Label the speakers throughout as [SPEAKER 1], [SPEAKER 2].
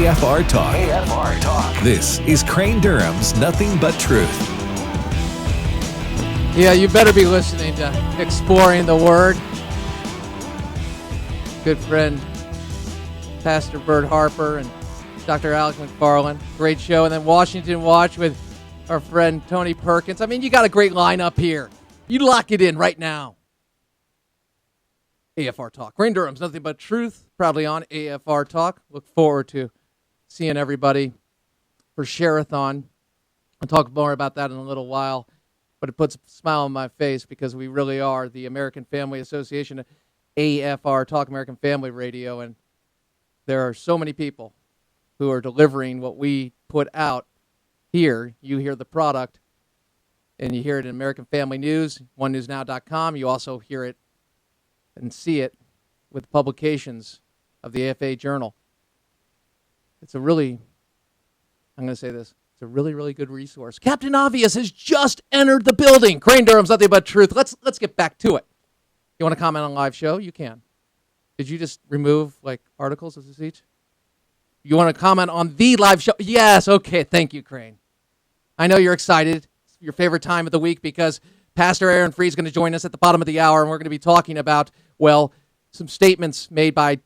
[SPEAKER 1] AFR Talk. AFR Talk. This is Crane Durham's Nothing But Truth.
[SPEAKER 2] Yeah, you better be listening to Exploring the Word. Good friend, Pastor Bert Harper and Dr. Alex McFarland. Great show. And then Washington Watch with our friend Tony Perkins. I mean, you got a great lineup here. You lock it in right now. AFR Talk. Crane Durham's Nothing But Truth. Proudly on AFR Talk. Look forward to seeing everybody for Share-a-thon. I'll talk more about that in a little while. But it puts a smile on my face because we really are the American Family Association, AFR Talk, American Family Radio. And there are so many people who are delivering what we put out here. You hear the product, and you hear it in American Family News, onenewsnow.com. You also hear it and see it with publications of the AFA Journal. It's a really, I'm going to say this, it's a really, really good resource. Captain Obvious has just entered the building. Crane Durham's Nothing But Truth. Let's get back to it. You want to comment on live show? You can. Did you just remove, articles as a speech? You want to comment on the live show? Yes, okay, thank you, Crane. I know you're excited. It's your favorite time of the week because Pastor Aaron Fruh is going to join us at the bottom of the hour, and we're going to be talking about, some statements made by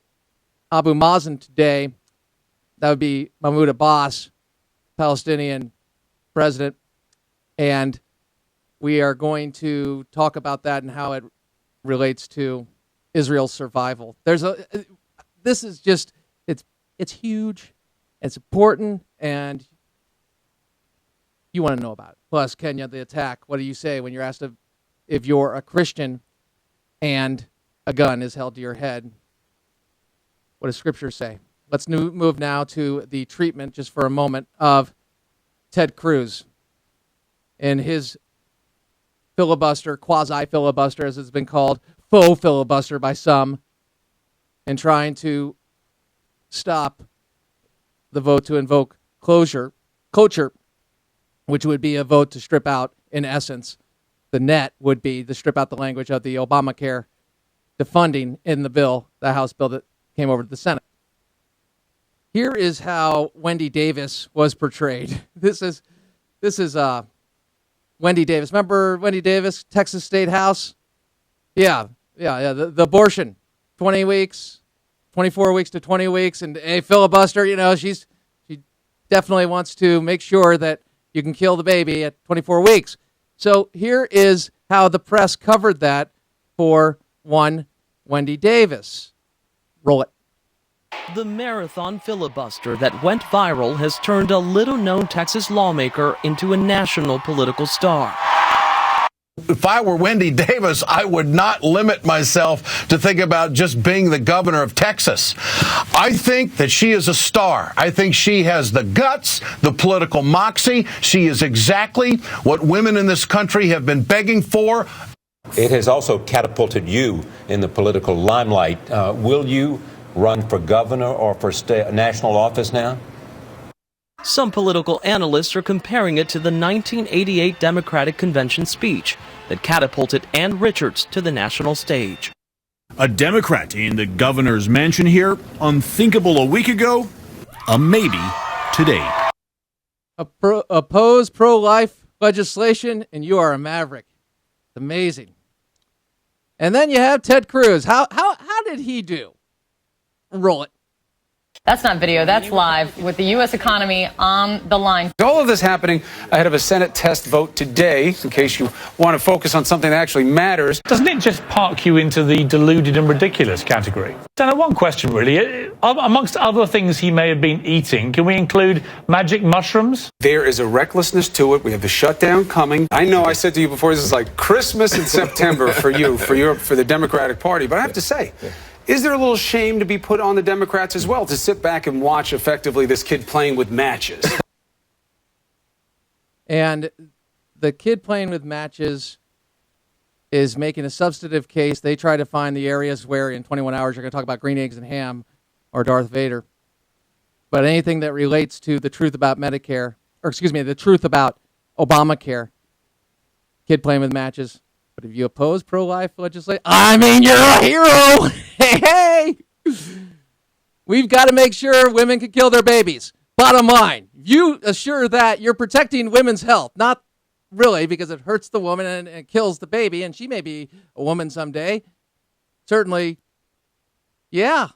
[SPEAKER 2] Abu Mazen today. That would be Mahmoud Abbas, Palestinian president, and we are going to talk about that and how it relates to Israel's survival. This is just, it's huge, it's important, and you want to know about it. Plus, Kenya, the attack. What do you say when you're asked if you're a Christian and a gun is held to your head? What does Scripture say? Let's move now to the treatment, just for a moment, of Ted Cruz in his filibuster, quasi-filibuster, as it's been called, faux filibuster by some, in trying to stop the vote to invoke cloture, which would be a vote to strip out, in essence, the net would be to strip out the language of the Obamacare, the funding in the bill, the House bill that came over to the Senate. Here is how Wendy Davis was portrayed. This is Wendy Davis. Remember Wendy Davis, Texas State House? Yeah. The abortion, 20 weeks, 24 weeks to 20 weeks, and a filibuster. She definitely wants to make sure that you can kill the baby at 24 weeks. So here is how the press covered that for one Wendy Davis. Roll it.
[SPEAKER 3] The marathon filibuster that went viral has turned a little-known Texas lawmaker into a national political star.
[SPEAKER 4] If I were Wendy Davis, I would not limit myself to think about just being the governor of Texas. I think that she is a star. I think she has the guts, the political moxie. She is exactly what women in this country have been begging for.
[SPEAKER 5] It has also catapulted you in the political limelight. Will you run for governor or for national office now?
[SPEAKER 3] Some political analysts are comparing it to the 1988 Democratic Convention speech that catapulted Ann Richards to the national stage.
[SPEAKER 6] A Democrat in the governor's mansion here, unthinkable a week ago, a maybe today.
[SPEAKER 2] Oppose pro-life legislation, and you are a maverick. It's amazing. And then you have Ted Cruz. How did he do? Roll it.
[SPEAKER 7] That's not video, that's live with the U.S. economy on the line.
[SPEAKER 8] All of this happening ahead of a Senate test vote today, in case you want to focus on something that actually matters.
[SPEAKER 9] Doesn't it just park you into the deluded and ridiculous category? Dan, one question really. Amongst other things he may have been eating, can we include magic mushrooms?
[SPEAKER 8] There is a recklessness to it. We have the shutdown coming. I know I said to you before, this is like Christmas in September for you, for the Democratic Party. But I have to say, is there a little shame to be put on the Democrats as well, to sit back and watch effectively this kid playing with matches?
[SPEAKER 2] And the kid playing with matches is making a substantive case. They try to find the areas where in 21 hours you're going to talk about green eggs and ham or Darth Vader. But anything that relates to the truth about Medicare, the truth about Obamacare, kid playing with matches. But if you oppose pro-life legislation, you're a hero. Hey. we've got to make sure women can kill their babies. Bottom line, you assure that you're protecting women's health, not really because it hurts the woman and it kills the baby, and she may be a woman someday. Certainly, yeah.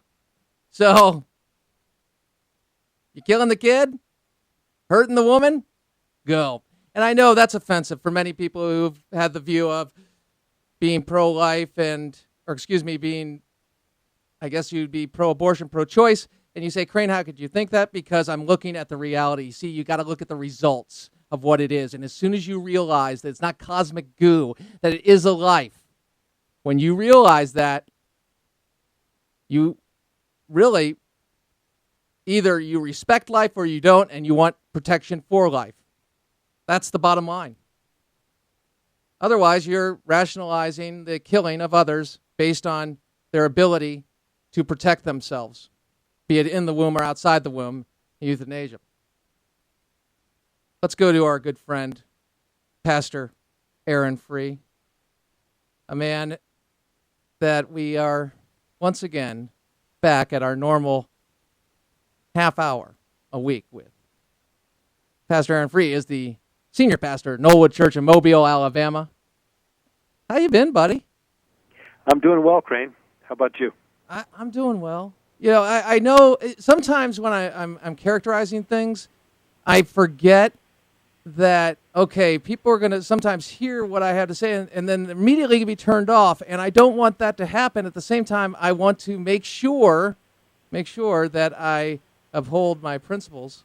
[SPEAKER 2] So, you killing the kid? Hurting the woman? Go. And I know that's offensive for many people who've had the view of being pro-life being, I guess you'd be pro-abortion, pro-choice. And you say, Crane, how could you think that? Because I'm looking at the reality. See, you got to look at the results of what it is. And as soon as you realize that it's not cosmic goo, that it is a life, when you realize that, you really either you respect life or you don't, and you want protection for life. That's the bottom line. Otherwise, you're rationalizing the killing of others based on their ability to protect themselves, be it in the womb or outside the womb, euthanasia. Let's go to our good friend, Pastor Aaron Fruh, a man that we are once again back at our normal half hour a week with. Pastor Aaron Fruh is the senior pastor at Knollwood Church in Mobile, Alabama. How you been, buddy?
[SPEAKER 10] I'm doing well, Crane. How about you?
[SPEAKER 2] I'm doing well. You know, I know sometimes when I'm characterizing things, I forget that, okay, people are going to sometimes hear what I have to say and then immediately be turned off, and I don't want that to happen. At the same time, I want to make sure that I uphold my principles.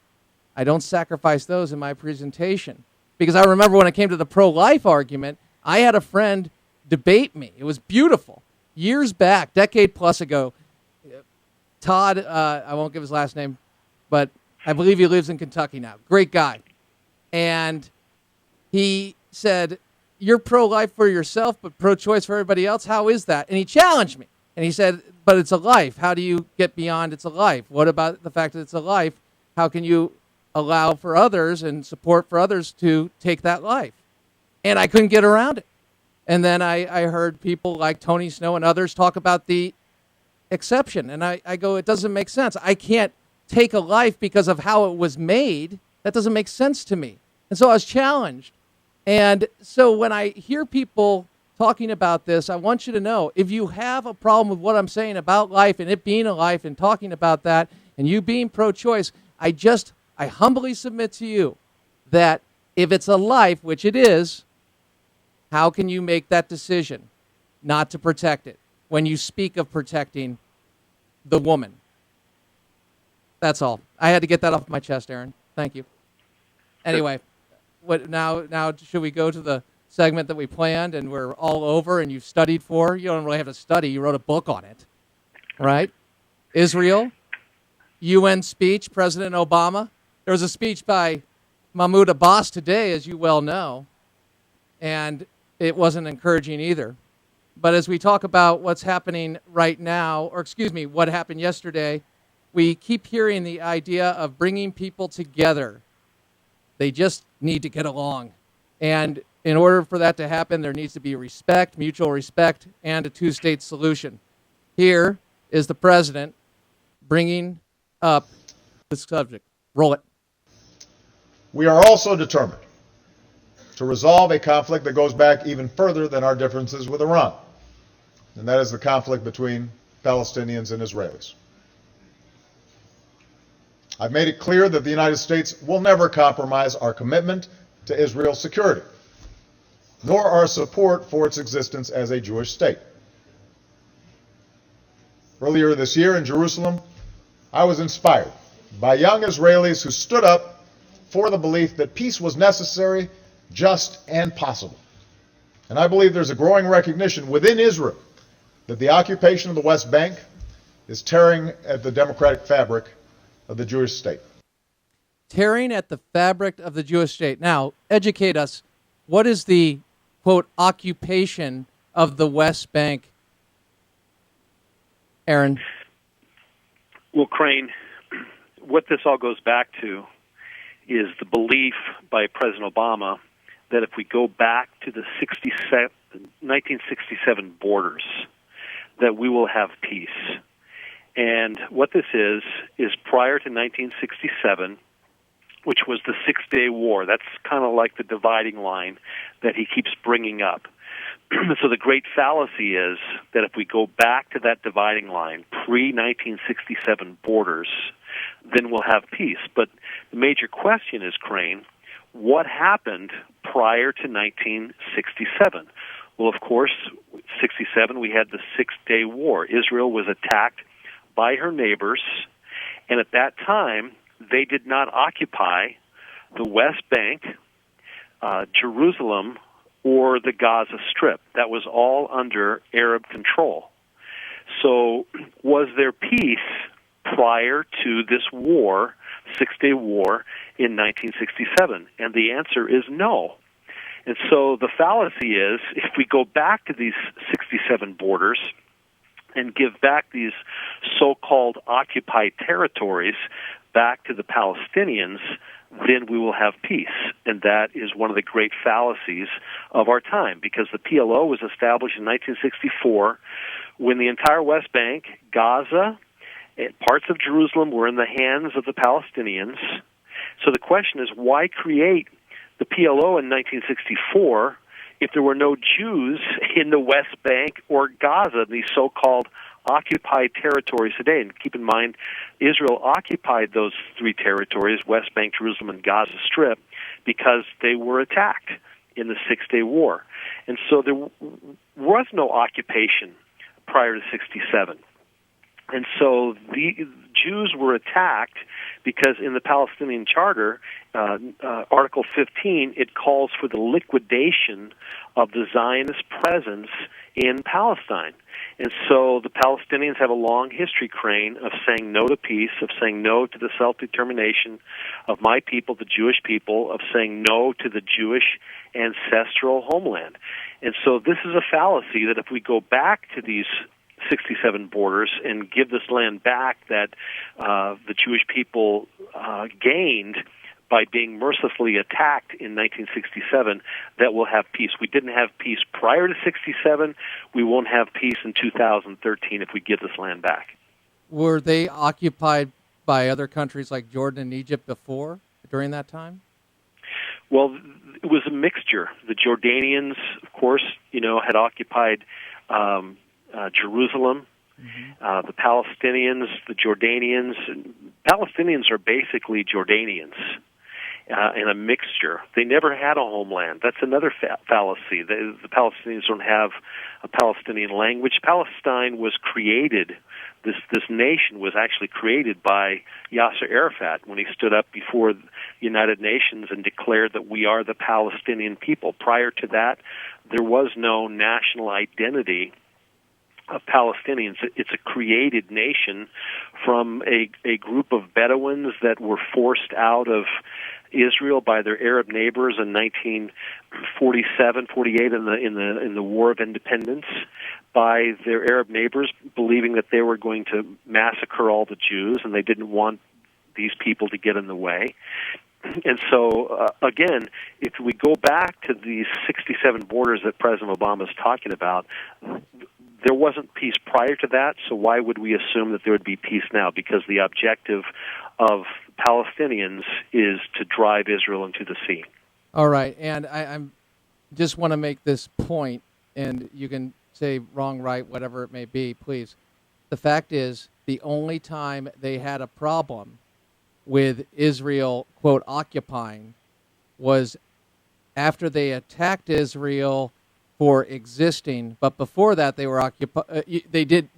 [SPEAKER 2] I don't sacrifice those in my presentation. Because I remember when it came to the pro-life argument, I had a friend debate me. It was beautiful. Years back, decade plus ago, Todd, I won't give his last name, but I believe he lives in Kentucky now. Great guy. And he said, you're pro-life for yourself, but pro-choice for everybody else? How is that? And he challenged me. And he said, but it's a life. How do you get beyond it's a life? What about the fact that it's a life? How can you allow for others and support for others to take that life? And I couldn't get around it. And then I heard people like Tony Snow and others talk about the exception. And I go, it doesn't make sense. I can't take a life because of how it was made. That doesn't make sense to me. And so I was challenged. And so when I hear people talking about this, I want you to know, if you have a problem with what I'm saying about life and it being a life and talking about that and you being pro-choice, I humbly submit to you that if it's a life, which it is, how can you make that decision not to protect it when you speak of protecting the woman? That's all. I had to get that off my chest, Aaron. Thank you. Anyway, now should we go to the segment that we planned and we're all over and you've studied for? You don't really have to study. You wrote a book on it, right? Israel, UN speech, President Obama. There was a speech by Mahmoud Abbas today, as you well know, and it wasn't encouraging either. But as we talk about what's happening right now, or excuse me, what happened yesterday, we keep hearing the idea of bringing people together. They just need to get along. And in order for that to happen, there needs to be respect, mutual respect, and a two-state solution. Here is the president bringing up this subject. Roll it.
[SPEAKER 11] We are also determined to resolve a conflict that goes back even further than our differences with Iran, and that is the conflict between Palestinians and Israelis. I've made it clear that the United States will never compromise our commitment to Israel's security, nor our support for its existence as a Jewish state. Earlier this year in Jerusalem, I was inspired by young Israelis who stood up for the belief that peace was necessary, just, and possible. And I believe there's a growing recognition within Israel that the occupation of the West Bank is tearing at the democratic fabric of the Jewish state.
[SPEAKER 2] Tearing at the fabric of the Jewish state. Now, educate us. What is the, quote, occupation of the West Bank, Aaron?
[SPEAKER 10] Well, Crane, what this all goes back to is the belief by President Obama that if we go back to the 1967 borders, that we will have peace. And what this is prior to 1967, which was the Six-Day War. That's kind of like the dividing line that he keeps bringing up. So the great fallacy is that if we go back to that dividing line, pre-1967 borders, then we'll have peace. But the major question is, Crane, what happened prior to 1967? Well, of course, 67, we had the Six-Day War. Israel was attacked by her neighbors, and at that time, they did not occupy the West Bank, Jerusalem, or the Gaza Strip. That was all under Arab control. So was there peace prior to this war, Six-Day War, in 1967? And the answer is no. And so the fallacy is, if we go back to these 67 borders and give back these so-called occupied territories back to the Palestinians, then we will have peace. And that is one of the great fallacies of our time, because the PLO was established in 1964 when the entire West Bank, Gaza, and parts of Jerusalem were in the hands of the Palestinians. So the question is, why create the PLO in 1964 if there were no Jews in the West Bank or Gaza, these so-called occupied territories today? And keep in mind, Israel occupied those three territories, West Bank, Jerusalem, and Gaza Strip, because they were attacked in the Six-Day War. And so there was no occupation prior to 67. And so the Jews were attacked because in the Palestinian Charter, Article 15, it calls for the liquidation of the Zionist presence in Palestine. And so the Palestinians have a long history, Crane, of saying no to peace, of saying no to the self-determination of my people, the Jewish people, of saying no to the Jewish ancestral homeland. And so this is a fallacy that if we go back to these 67 borders and give this land back that the Jewish people gained by being mercilessly attacked in 1967, that we'll have peace. We didn't have peace prior to 67. We won't have peace in 2013 if we give this land back.
[SPEAKER 2] Were they occupied by other countries like Jordan and Egypt before, during that time?
[SPEAKER 10] Well, it was a mixture. The Jordanians, of course, had occupied Jerusalem. Mm-hmm. The Palestinians, the Jordanians. Palestinians are basically Jordanians in a mixture. They never had a homeland. That's another fallacy. The Palestinians don't have a Palestinian language. Palestine was created, this nation was actually created by Yasser Arafat when he stood up before the United Nations and declared that we are the Palestinian people. Prior to that, there was no national identity of Palestinians. It's a created nation from a group of Bedouins that were forced out of Israel by their Arab neighbors in 1947, 48 in the War of Independence, by their Arab neighbors, believing that they were going to massacre all the Jews, and they didn't want these people to get in the way. And so, again, if we go back to these 67 borders that President Obama is talking about, there wasn't peace prior to that, so why would we assume that there would be peace now? Because the objective of Palestinians is to drive Israel into the sea.
[SPEAKER 2] All right, and I'm just want to make this point, and you can say wrong, right, whatever it may be, please. The fact is, the only time they had a problem with Israel, quote, occupying, was after they attacked Israel for existing, but before that they were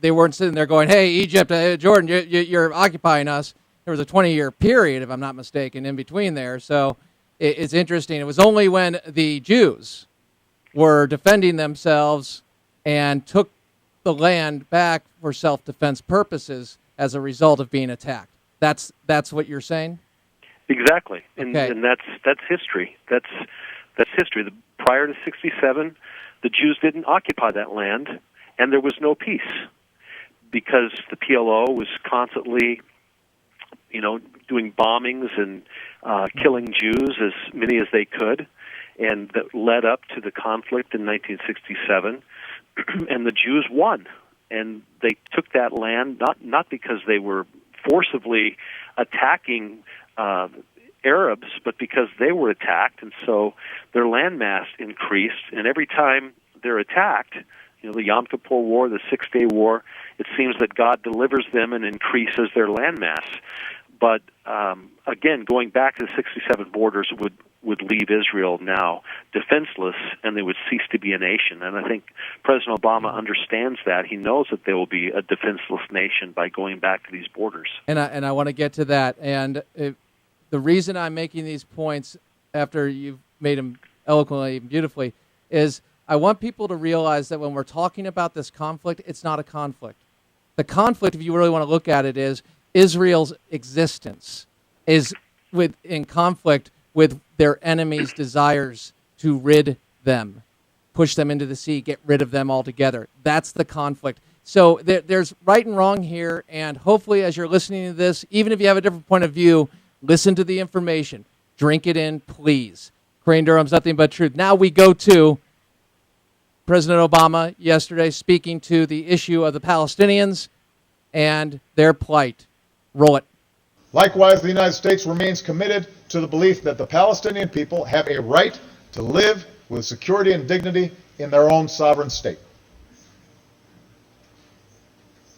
[SPEAKER 2] They weren't sitting there going, "Hey, Egypt, Jordan, you're occupying us." There was a 20-year period, if I'm not mistaken, in between there. So it's interesting. It was only when the Jews were defending themselves and took the land back for self-defense purposes as a result of being attacked. That's what you're saying?
[SPEAKER 10] Exactly,
[SPEAKER 2] okay.
[SPEAKER 10] And that's history. That's history. Prior to 67. The Jews didn't occupy that land, and there was no peace because the PLO was constantly, doing bombings and killing Jews, as many as they could, and that led up to the conflict in 1967, and the Jews won. and they took that land not because they were forcibly attacking Arabs, but because they were attacked, and so their landmass increased. And every time they're attacked, the Yom Kippur War, the Six-Day War, it seems that God delivers them and increases their landmass. But again, going back to the 67 borders would leave Israel now defenseless, and they would cease to be a nation. And I think President Obama understands that. He knows that they will be a defenseless nation by going back to these borders.
[SPEAKER 2] And I want to get to that. And the reason I'm making these points after you've made them eloquently and beautifully is I want people to realize that when we're talking about this conflict, it's not a conflict. The conflict, if you really want to look at it, is Israel's existence is in conflict with their enemies' desires to rid them, push them into the sea, get rid of them altogether. That's the conflict. So there's right and wrong here, and hopefully as you're listening to this, even if you have a different point of view, listen to the information. Drink it in, please. Crane Durham's Nothing But Truth. Now we go to President Obama yesterday speaking to the issue of the Palestinians and their plight. Roll it.
[SPEAKER 11] Likewise, the United States remains committed to the belief that the Palestinian people have a right to live with security and dignity in their own sovereign state.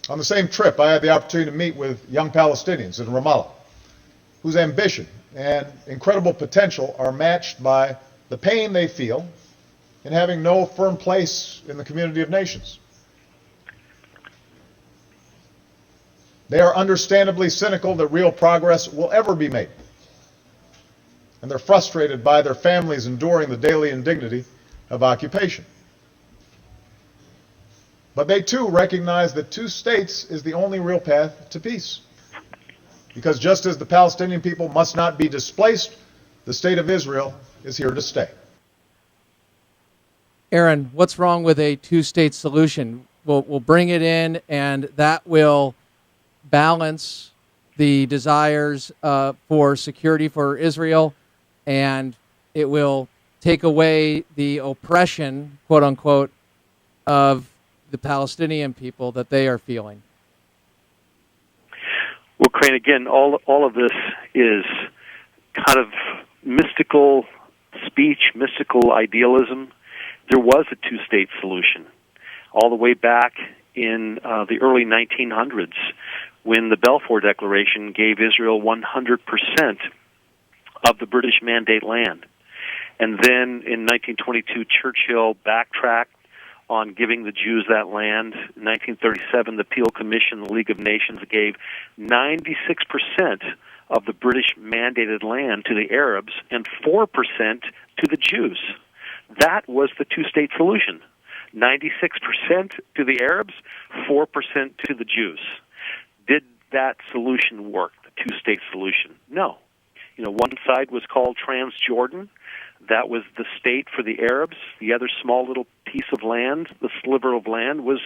[SPEAKER 11] On the same trip, I had the opportunity to meet with young Palestinians in Ramallah, whose ambition and incredible potential are matched by the pain they feel in having no firm place in the community of nations. They are understandably cynical that real progress will ever be made. And they're frustrated by their families enduring the daily indignity of occupation. But they too recognize that two states is the only real path to peace. Because just as the Palestinian people must not be displaced, the state of Israel is here to stay.
[SPEAKER 2] Aaron, what's wrong with a two-state solution? We'll bring it in, and that will balance the desires for security for Israel, and it will take away the oppression, quote unquote, of the Palestinian people that they are feeling.
[SPEAKER 10] Well, Crane, again, all of this is kind of mystical speech, mystical idealism. There was a two-state solution all the way back in the early 1900s when the Balfour Declaration gave Israel 100% of the British Mandate land. And then in 1922, Churchill backtracked on giving the Jews that land. In 1937, the Peel Commission, the League of Nations, gave 96% of the British mandated land to the Arabs and 4% to the Jews. That was the two-state solution. 96% to the Arabs, 4% to the Jews. Did that solution work, the two-state solution? No. One side was called Transjordan. That was the state for the Arabs. The other small little piece of land, the sliver of land, was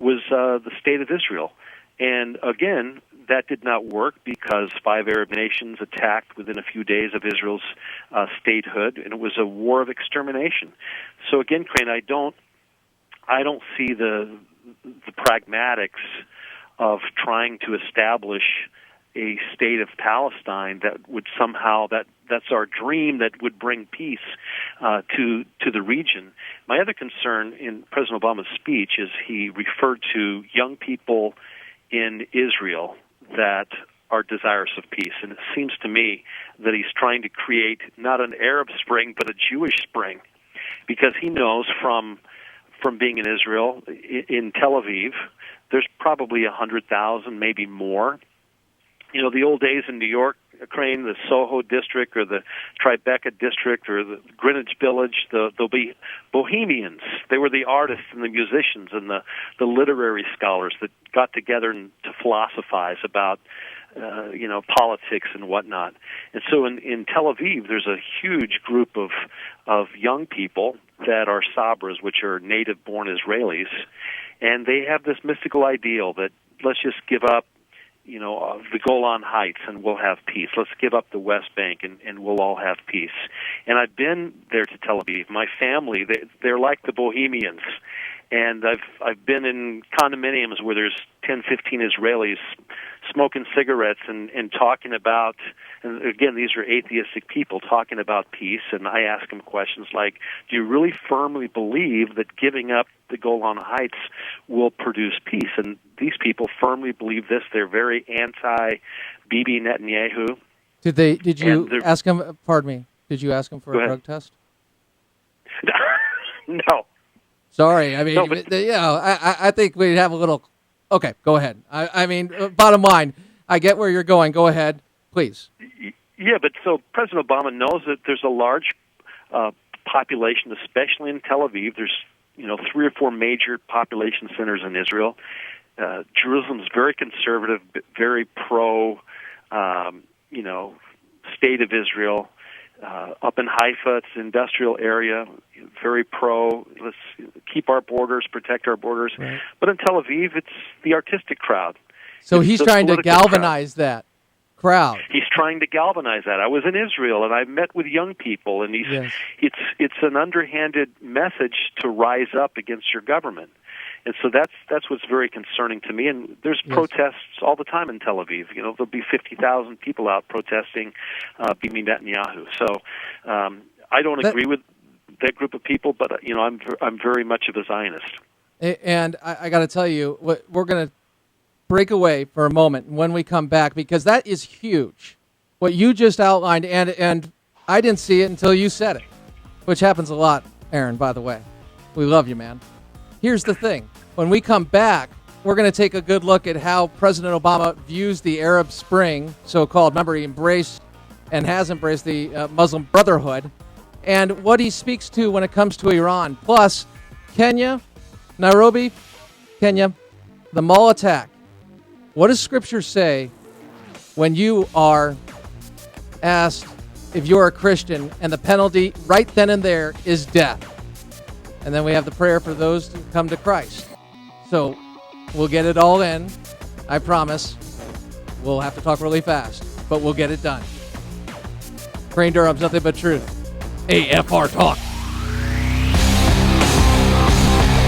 [SPEAKER 10] the state of Israel. And again, that did not work because 5 Arab nations attacked within a few days of Israel's statehood, and it was a war of extermination. So again, Crane, I don't see the pragmatics of trying to establish a state of Palestine that would somehow, that's our dream, that would bring peace to the region. My other concern in President Obama's speech is he referred to young people in Israel that are desirous of peace. And it seems to me that he's trying to create not an Arab Spring, but a Jewish Spring, because he knows from being in Israel, in Tel Aviv, there's probably 100,000, maybe more. The old days in New York, Crane, the Soho district or the Tribeca district or the Greenwich Village, there'll be bohemians. They were the artists and the musicians and the literary scholars that got together to philosophize about politics and whatnot. And so in Tel Aviv, there's a huge group of young people that are Sabras, which are native-born Israelis, and they have this mystical ideal that let's just give up the Golan Heights and we'll have peace. Let's give up the West Bank and we'll all have peace. And I've been there to Tel Aviv. My family, they're like the Bohemians. And I've been in condominiums where there's 10, 15 Israelis smoking cigarettes and talking about, and again, these are atheistic people talking about peace, and I ask them questions like, do you really firmly believe that giving up the Golan Heights will produce peace? And these people firmly believe this. They're very anti-Bibi Netanyahu.
[SPEAKER 2] Did you ask him, pardon me, did you ask him for a drug test?
[SPEAKER 10] No.
[SPEAKER 2] Sorry, I mean,
[SPEAKER 10] no, but,
[SPEAKER 2] I think we'd have a little. Okay, go ahead. I mean, bottom line, I get where you're going. Go ahead, please.
[SPEAKER 10] Yeah, but so President Obama knows that there's a large population, especially in Tel Aviv. There's 3 or 4 major population centers in Israel. Jerusalem's very conservative, very pro, state of Israel. Up in Haifa, it's an industrial area, very pro. Let's keep our borders, protect our borders. Right. But in Tel Aviv, it's the artistic crowd.
[SPEAKER 2] So he's trying to galvanize that crowd.
[SPEAKER 10] He's trying to galvanize that. I was in Israel, and I met with young people, and it's an underhanded message to rise up against your government. And so that's what's very concerning to me. And there's protests all the time in Tel Aviv. There'll be 50,000 people out protesting Bibi Netanyahu. So I don't agree with that group of people, but I'm very much of a Zionist.
[SPEAKER 2] And I got to tell you, we're going to break away for a moment when we come back, because that is huge. What you just outlined, and I didn't see it until you said it, which happens a lot, Aaron, by the way. We love you, man. Here's the thing. When we come back, we're going to take a good look at how President Obama views the Arab Spring, so-called. Remember, he embraced and has embraced the Muslim Brotherhood, and what he speaks to when it comes to Iran. Plus, Kenya, Nairobi, Kenya, the mall attack. What does Scripture say when you are asked if you're a Christian and the penalty right then and there is death? And then we have the prayer for those to come to Christ. So we'll get it all in. I promise. We'll have to talk really fast, but we'll get it done. Crane Durham's Nothing But Truth. AFR Talk.